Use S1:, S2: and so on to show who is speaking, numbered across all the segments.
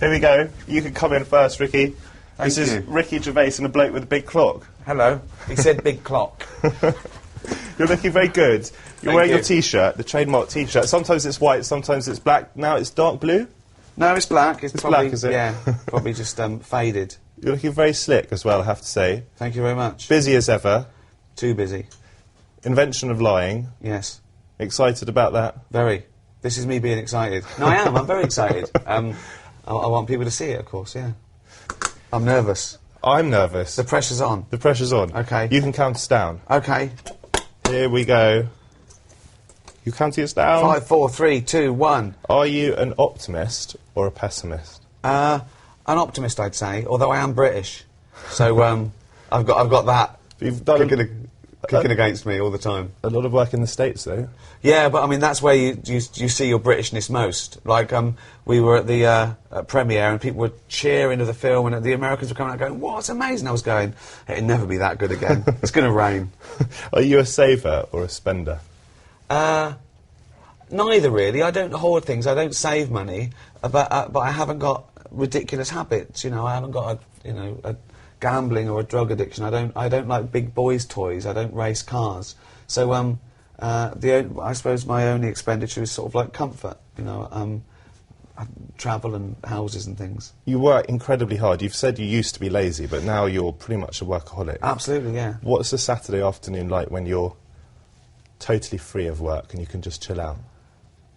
S1: Here we go. You can come in first, Ricky.
S2: Thank
S1: This
S2: you.
S1: is Ricky Gervais and a bloke with a big clock.
S2: Hello. He said big clock.
S1: You're looking very good. You're
S2: Thank
S1: wearing
S2: you.
S1: your T-shirt, the trademark T-shirt. Sometimes it's white, sometimes it's black. Now it's dark blue.
S2: No, it's black. It's probably,
S1: black, is it?
S2: Yeah, probably just faded.
S1: You're looking very slick as well, I have to say.
S2: Thank you very much.
S1: Busy as ever.
S2: Too busy.
S1: Invention of lying.
S2: Yes.
S1: Excited about that?
S2: Very. This is me being excited. No, I am. I'm very excited. I want people to see it, of course, yeah. I'm nervous.
S1: I'm nervous.
S2: The pressure's on.
S1: The pressure's on.
S2: Okay.
S1: You can count us down.
S2: Okay.
S1: Here we go. You counting us down?
S2: 5, 4, 3, 2, 1.
S1: Are you an optimist or a pessimist?
S2: An optimist, I'd say, although I am British. So, I've got that
S1: You've done
S2: kicking against me all the time.
S1: a lot of work in the States, though.
S2: Yeah, but I mean, that's where you see your Britishness most. Like, we were at the premiere and people were cheering to the film and the Americans were coming out going, "Wow, it's amazing." I was going, "It'll never be that good again. It's going to rain."
S1: Are you a saver or a spender?
S2: Neither, really. I don't hoard things. I don't save money, but I haven't got ridiculous habits. You know, I haven't got a gambling or a drug addiction. I don't like big boys' toys. I don't race cars. So I suppose my only expenditure is sort of like comfort. You know, travel and houses and things.
S1: You work incredibly hard. You've said you used to be lazy, but now you're pretty much a workaholic.
S2: Absolutely, yeah.
S1: What's a Saturday afternoon like when you're totally free of work and you can just chill out?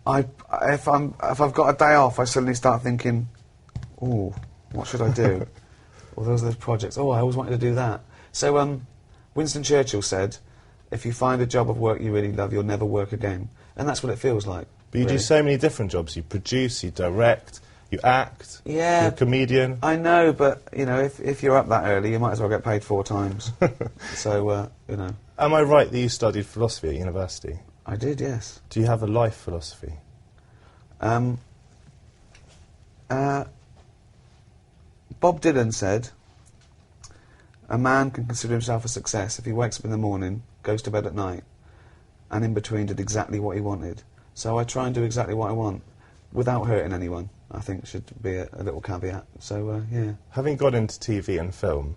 S2: If I've got a day off, I suddenly start thinking, "Ooh, what should I do?" Or those projects. Oh, I always wanted to do that. So, Winston Churchill said, "If you find a job of work you really love, you'll never work again." And that's what it feels like.
S1: But you do so many different jobs. You produce, you direct, you act.
S2: Yeah.
S1: You're a comedian.
S2: I know, but you know, if you're up that early, you might as well get paid 4 times. So, you know.
S1: Am I right that you studied philosophy at university?
S2: I did, yes.
S1: Do you have a life philosophy?
S2: Bob Dylan said, "A man can consider himself a success if he wakes up in the morning, goes to bed at night, and in between did exactly what he wanted." So I try and do exactly what I want, without hurting anyone, I think should be a little caveat. So, yeah.
S1: Having got into TV and film,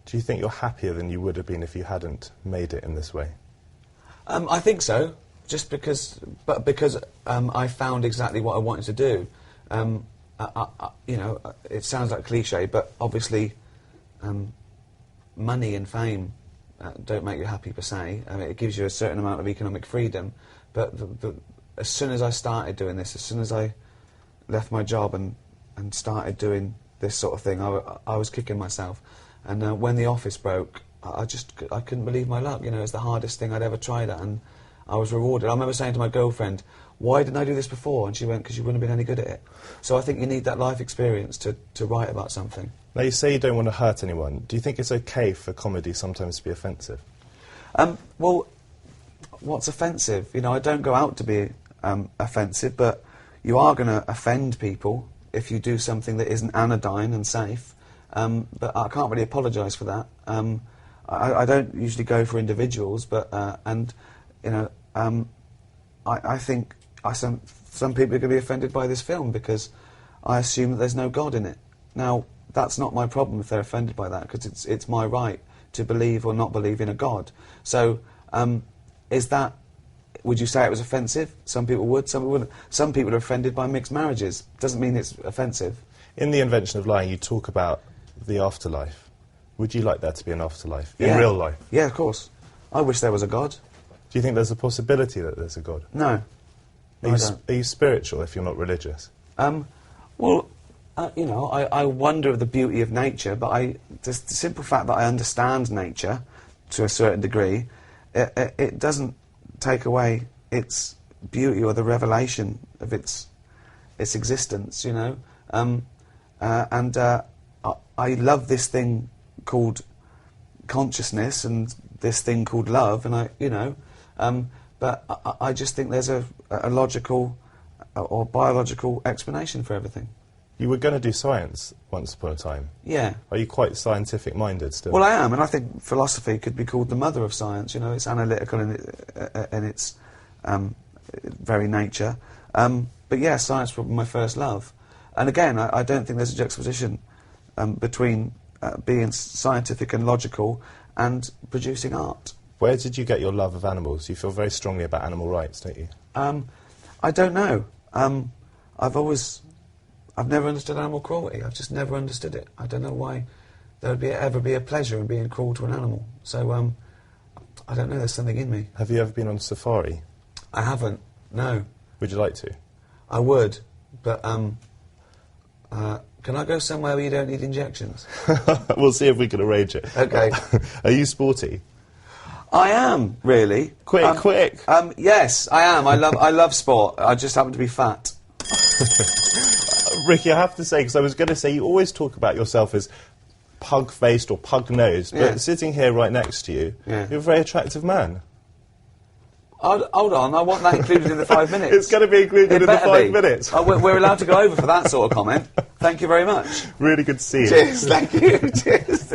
S1: do you think you're happier than you would have been if you hadn't made it in this way?
S2: I think so, just because I found exactly what I wanted to do. You know, it sounds like cliche, but obviously, money and fame don't make you happy per se. I mean, it gives you a certain amount of economic freedom, but as soon as I started doing this, as soon as I left my job and started doing this sort of thing, I was kicking myself. And when The Office broke, I couldn't believe my luck. You know, it's the hardest thing I'd ever tried at, and I was rewarded. I remember saying to my girlfriend, "Why didn't I do this before?" And she went, "Because you wouldn't have been any good at it." So I think you need that life experience to write about something.
S1: Now, you say you don't want to hurt anyone. Do you think it's okay for comedy sometimes to be offensive?
S2: Well, what's offensive? You know, I don't go out to be offensive, but you are going to offend people if you do something that isn't anodyne and safe. But I can't really apologise for that. I don't usually go for individuals, but and you know, I think some people are going to be offended by this film because I assume that there's no God in it. Now, that's not my problem if they're offended by that, because it's my right to believe or not believe in a God. So, would you say it was offensive? Some people would, some people wouldn't. Some people are offended by mixed marriages. Doesn't mean it's offensive.
S1: In The Invention of Lying, you talk about the afterlife. Would you like there to be an afterlife in
S2: Yeah.
S1: real life?
S2: Yeah, of course. I wish there was a God.
S1: Do you think there's a possibility that there's a God?
S2: No.
S1: Are you spiritual if you're not religious?
S2: Well, you know, I wonder at the beauty of nature, but the simple fact that I understand nature to a certain degree, it doesn't take away its beauty or the revelation of its existence, you know. I love this thing called consciousness and this thing called love, and but I just think there's a logical or biological explanation for everything.
S1: You were going to do science once upon a time.
S2: Yeah.
S1: Are you quite scientific-minded still?
S2: Well, I am, and I think philosophy could be called the mother of science. You know, it's analytical in its very nature. But yeah, science was my first love. And again, I don't think there's a juxtaposition between being scientific and logical and producing art.
S1: Where did you get your love of animals? You feel very strongly about animal rights, don't you?
S2: I don't know. I've never understood animal cruelty. I've just never understood it. I don't know why there would ever be a pleasure in being cruel to an animal. So, I don't know, there's something in me.
S1: Have you ever been on safari?
S2: I haven't, no.
S1: Would you like to?
S2: I would, but, can I go somewhere where you don't need injections?
S1: We'll see if we can arrange it.
S2: Okay.
S1: Are you sporty?
S2: I am, really.
S1: Quick.
S2: Yes, I am. I love sport. I just happen to be fat.
S1: Ricky, I have to say, because I was going to say, you always talk about yourself as pug-faced or pug-nosed, but sitting here right next to you, you're a very attractive man.
S2: Hold on, I want that included in the 5 minutes.
S1: It's going to be included in the 5 minutes.
S2: Oh, we're allowed to go over for that sort of comment. Thank you very much.
S1: Really good to see you.
S2: Cheers, thank you. Cheers.